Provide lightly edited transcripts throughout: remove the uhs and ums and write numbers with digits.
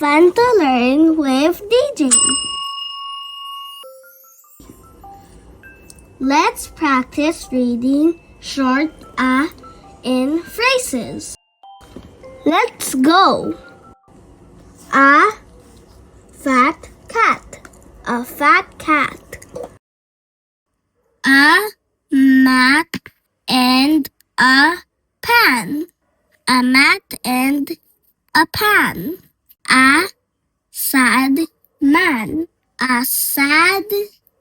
Fun to learn with DJ. Let's practice reading short "a" in phrases. Let's go. A fat cat. A fat cat. A mat and a pan. A mat and a pan. A sad man. A sad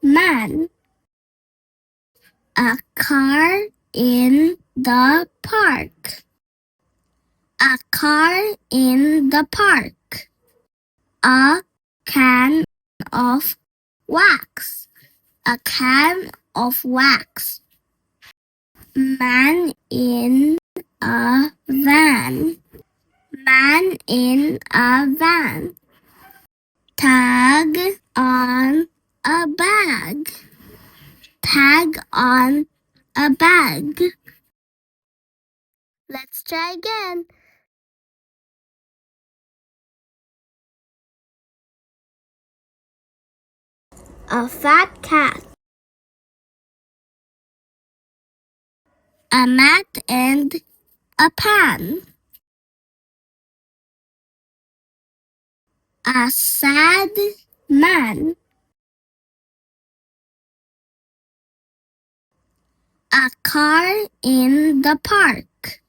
man. A car in the park. A car in the park. A can of wax. A can of wax. Man in a van. Man in a van. Tag on a bag. Tag on a bag. Let's try again. A fat cat. A mat and a pan. A sad man. A car in the park.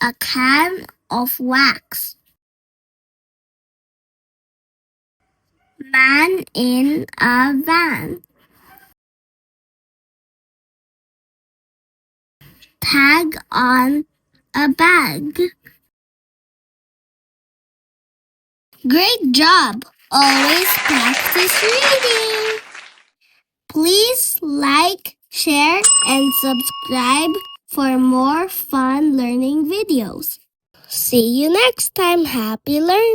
A can of wax. Man in a van. Tag on a bag. Great job! Always practice reading! Please like, share, and subscribe for more fun learning videos. See you next time. Happy learning!